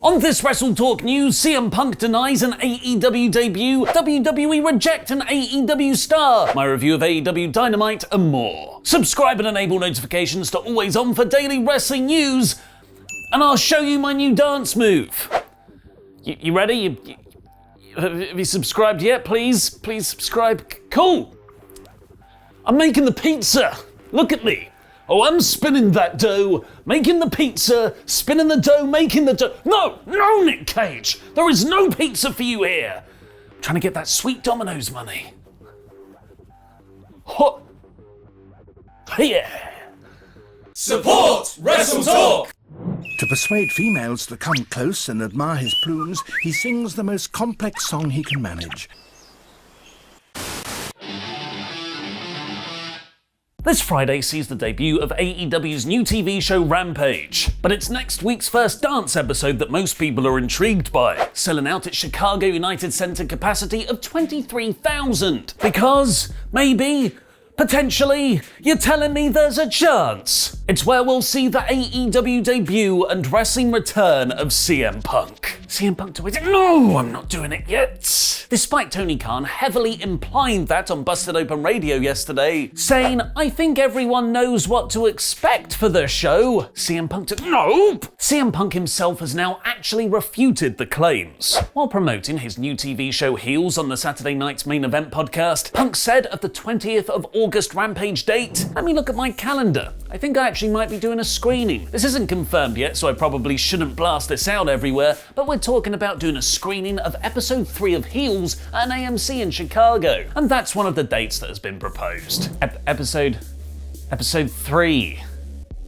On this WrestleTalk news, CM Punk denies an AEW debut, WWE reject an AEW star, my review of AEW Dynamite, and more. Subscribe and enable notifications to Always On for daily wrestling news, and I'll show you my new dance move. You ready? Have you subscribed yet? Please subscribe. Cool. I'm making the pizza. Look at me. Oh, I'm spinning that dough, making the pizza, spinning the dough, making the dough. No, Nick Cage. There is no pizza for you here. I'm trying to get that sweet Domino's money. Hot. Yeah. Support WrestleTalk! To persuade females to come close and admire his plumes, he sings the most complex song he can manage. This Friday sees the debut of AEW's new TV show Rampage, but it's next week's first dance episode that most people are intrigued by, selling out its Chicago United Center capacity of 23,000. Because, maybe, potentially, you're telling me there's a chance. It's where we'll see the AEW debut and wrestling return of CM Punk. CM Punk tweeted, "No, I'm not doing it yet." Despite Tony Khan heavily implying that on Busted Open Radio yesterday, saying, "I think everyone knows what to expect for the show," CM Punk said, "Nope." CM Punk himself has now actually refuted the claims. While promoting his new TV show Heels on the Saturday Night's Main Event podcast, Punk said of the 20th of August Rampage date, "Let me look at my calendar. I think I actually might be doing a screening. This isn't confirmed yet, so I probably shouldn't blast this out everywhere, but we're talking about doing a screening of episode 3 of Heels at an AMC in Chicago." And that's one of the dates that has been proposed. Episode 3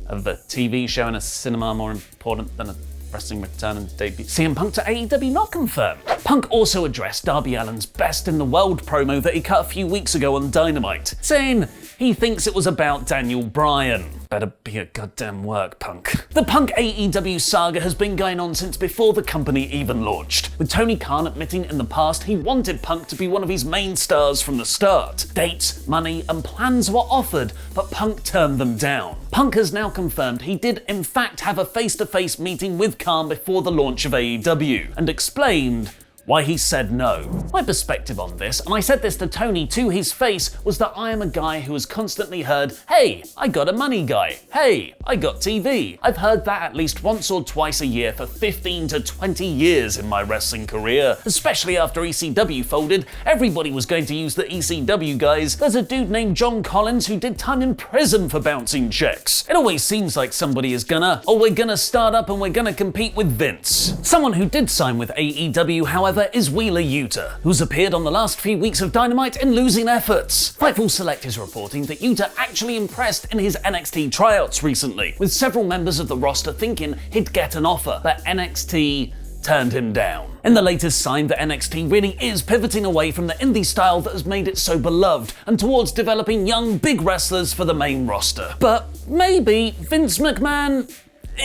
of the TV show in a cinema more important than a wrestling return and debut. CM Punk to AEW not confirmed. Punk also addressed Darby Allin's Best in the World promo that he cut a few weeks ago on Dynamite, saying he thinks it was about Daniel Bryan. Better be a goddamn work, Punk. The Punk AEW saga has been going on since before the company even launched, with Tony Khan admitting in the past he wanted Punk to be one of his main stars from the start. Dates, money, and plans were offered, but Punk turned them down. Punk has now confirmed he did in fact have a face-to-face meeting with Khan before the launch of AEW, and explained why he said no. My perspective on this, and I said this to Tony to his face, was that I am a guy who has constantly heard, "Hey, I got a money guy. Hey, I got TV." I've heard that at least once or twice a year for 15 to 20 years in my wrestling career. Especially after ECW folded, everybody was going to use the ECW guys. There's a dude named John Collins who did time in prison for bouncing checks. It always seems like somebody is we're gonna start up and we're gonna compete with Vince. Someone who did sign with AEW, however, is Wheeler Yuta, who's appeared on the last few weeks of Dynamite in losing efforts. Fightful Select is reporting that Yuta actually impressed in his NXT tryouts recently, with several members of the roster thinking he'd get an offer, but NXT turned him down. In the latest sign that NXT really is pivoting away from the indie style that has made it so beloved and towards developing young, big wrestlers for the main roster. But maybe Vince McMahon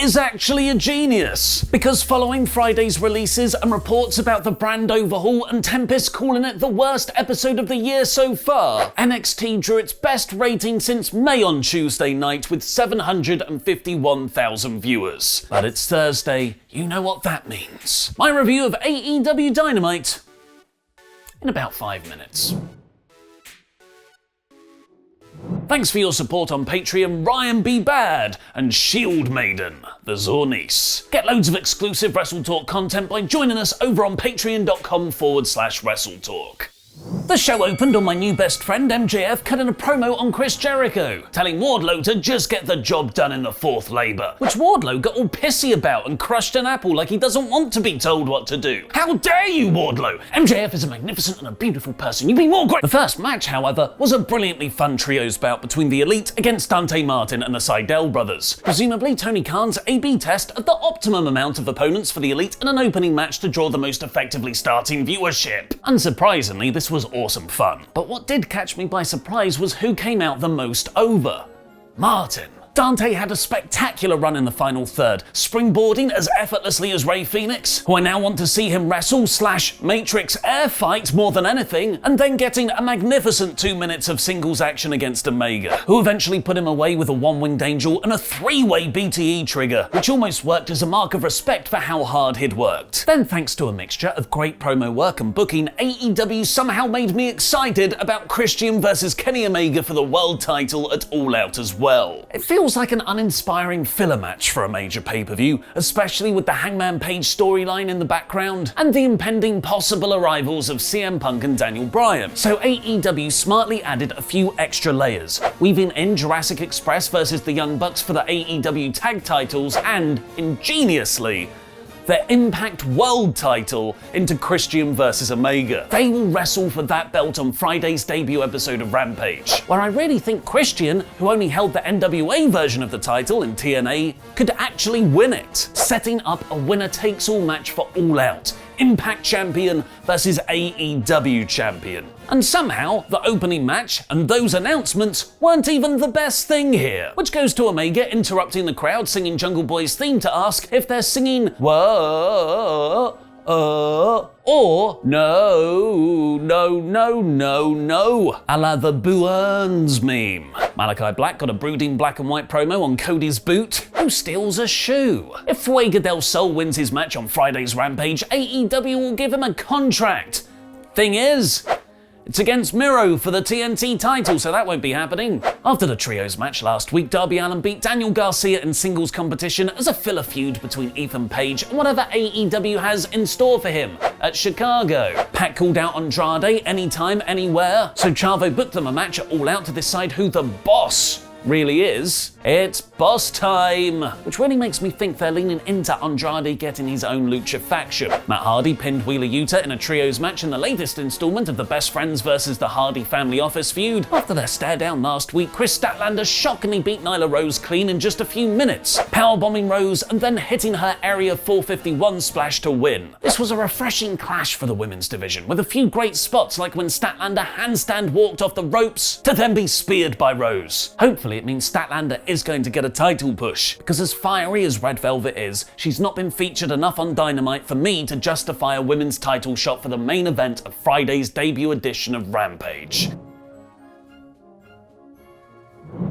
is actually a genius, because following Friday's releases and reports about the brand overhaul and Tempest calling it the worst episode of the year so far, NXT drew its best rating since May on Tuesday night with 751,000 viewers. But it's Thursday, you know what that means. My review of AEW Dynamite in about 5 minutes. Thanks for your support on Patreon, Ryan B. Bad and Shield Maiden, the Zornice. Get loads of exclusive WrestleTalk content by joining us over on patreon.com/WrestleTalk. The show opened on my new best friend MJF cutting a promo on Chris Jericho, telling Wardlow to just get the job done in the fourth labour, which Wardlow got all pissy about and crushed an apple like he doesn't want to be told what to do. How dare you, Wardlow? MJF is a magnificent and a beautiful person. You'd be more great. The first match, however, was a brilliantly fun trios bout between the Elite against Dante Martin and the Seidel brothers. Presumably Tony Khan's A/B test of the optimum amount of opponents for the Elite in an opening match to draw the most effectively starting viewership. Unsurprisingly, this was awesome fun. But what did catch me by surprise was who came out the most over. Martin. Dante had a spectacular run in the final third, springboarding as effortlessly as Rey Fenix, who I now want to see him wrestle/Matrix air fight more than anything, and then getting a magnificent 2 minutes of singles action against Omega, who eventually put him away with a one-winged angel and a three-way BTE trigger, which almost worked as a mark of respect for how hard he'd worked. Then, thanks to a mixture of great promo work and booking, AEW somehow made me excited about Christian versus Kenny Omega for the world title at All Out as well. It feels like an uninspiring filler match for a major pay-per-view, especially with the Hangman Page storyline in the background and the impending possible arrivals of CM Punk and Daniel Bryan. So AEW smartly added a few extra layers, weaving in Jurassic Express versus the Young Bucks for the AEW tag titles and, ingeniously, their Impact World title into Christian versus Omega. They will wrestle for that belt on Friday's debut episode of Rampage, where I really think Christian, who only held the NWA version of the title in TNA, could actually win it, setting up a winner-takes-all match for All Out. Impact Champion versus AEW Champion. And somehow, the opening match and those announcements weren't even the best thing here, which goes to Omega interrupting the crowd singing Jungle Boy's theme to ask if they're singing whoa, or no, a la the Boo Earns meme. Malachi Black got a brooding black and white promo on Cody's boot, who steals a shoe. If Fuego del Sol wins his match on Friday's Rampage, AEW will give him a contract. Thing is, it's against Miro for the TNT title, so that won't be happening. After the trios match last week, Darby Allin beat Daniel Garcia in singles competition as a filler feud between Ethan Page and whatever AEW has in store for him at Chicago. Pac called out Andrade anytime, anywhere, so Chavo booked them a match at All Out to decide who the boss really is. It's boss time, which really makes me think they're leaning into Andrade getting his own lucha faction. Matt Hardy pinned Wheeler Yuta in a trios match in the latest installment of the Best Friends versus the Hardy Family Office feud. After their stare down last week, Chris Statlander shockingly beat Nyla Rose clean in just a few minutes, powerbombing Rose and then hitting her Area 451 splash to win. This was a refreshing clash for the women's division, with a few great spots like when Statlander handstand walked off the ropes to then be speared by Rose. Hopefully it means Statlander is going to get a title push, because as fiery as Red Velvet is, she's not been featured enough on Dynamite for me to justify a women's title shot for the main event of Friday's debut edition of Rampage.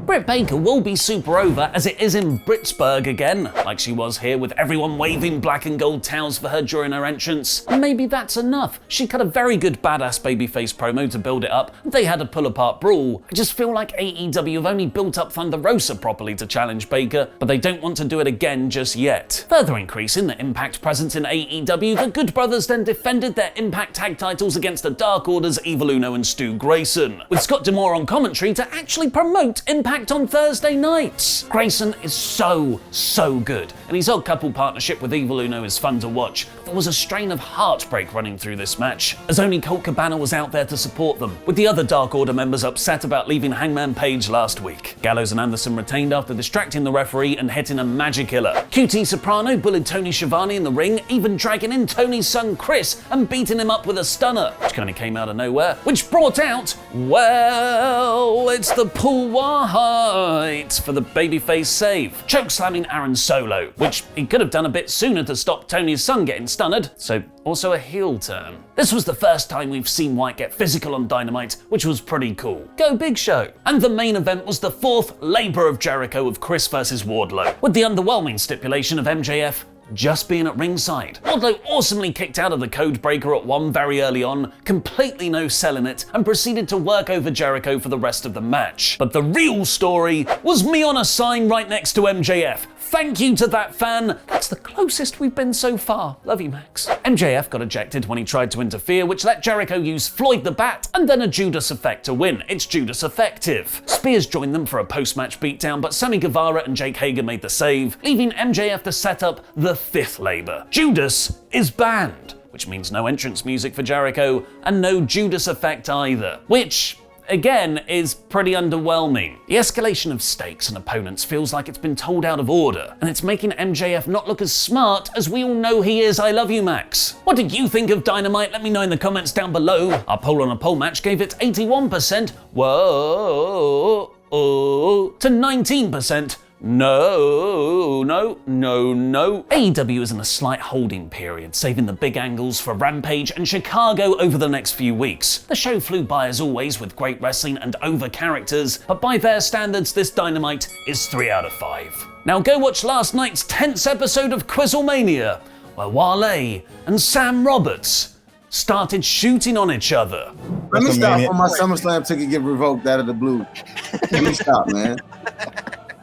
Britt Baker will be super over as it is in Britsburg again, like she was here, with everyone waving black and gold towels for her during her entrance. And maybe that's enough. She cut a very good badass babyface promo to build it up, and they had a pull-apart brawl. I just feel like AEW have only built up Thunder Rosa properly to challenge Baker, but they don't want to do it again just yet. Further increasing the Impact presence in AEW, the Good Brothers then defended their Impact tag titles against the Dark Order's Evil Uno and Stu Grayson, with Scott D'Amore on commentary to actually promote Impact on Thursday nights. Grayson is so good, and his odd couple partnership with Evil Uno is fun to watch. There was a strain of heartbreak running through this match, as only Colt Cabana was out there to support them, with the other Dark Order members upset about leaving Hangman Page last week. Gallows and Anderson retained after distracting the referee and hitting a magic killer. QT Soprano bullied Tony Schiavone in the ring, even dragging in Tony's son Chris and beating him up with a stunner, which kind of came out of nowhere, which brought out, well, it's the Paul White for the babyface save, chokeslamming Aaron Solo, which he could have done a bit sooner to stop Tony's son getting stunned, so also a heel turn. This was the first time we've seen White get physical on Dynamite, which was pretty cool. Go Big Show! And the main event was the fourth Labor of Jericho of Chris versus Wardlow, with the underwhelming stipulation of MJF just being at ringside. Wardlow awesomely kicked out of the code breaker at 1 very early on, completely no selling it, and proceeded to work over Jericho for the rest of the match. But the real story was me on a sign right next to MJF. Thank you to that fan. That's the closest we've been so far. Love you, Max. MJF got ejected when he tried to interfere, which let Jericho use Floyd the Bat and then a Judas effect to win. It's Judas effective. Spears joined them for a post-match beatdown, but Sammy Guevara and Jake Hager made the save, leaving MJF to set up the fifth Labor. Judas is banned, which means no entrance music for Jericho and no Judas effect either, which again is pretty underwhelming. The escalation of stakes and opponents feels like it's been told out of order, and it's making MJF not look as smart as we all know he is. I love you, Max. What did you think of Dynamite? Let me know in the comments down below. Our poll on a poll match gave it 81% to 19% No. AEW is in a slight holding period, saving the big angles for Rampage and Chicago over the next few weeks. The show flew by as always with great wrestling and over characters, but by their standards, this Dynamite is 3 out of 5. Now go watch last night's tense episode of Quizzlemania, where Wale and Sam Roberts started shooting on each other. Let me stop on my SummerSlam ticket get revoked out of the blue. Let me stop, man.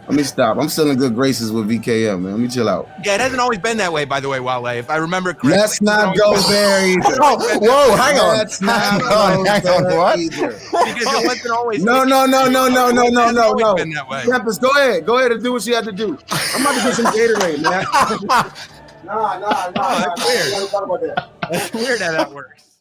Let me stop. I'm still in good graces with VKM, man. Let me chill out. Yeah, it hasn't always been that way, by the way, Wale. If I remember correctly. Let's not go there either. Whoa, hang on. Let's not go there What? either. Because it wasn't always. No. Been that way. Tempest, go ahead and do what you have to do. I'm about to get some Gatorade, man. Nah. That's weird. Talk about that. That's weird how that works.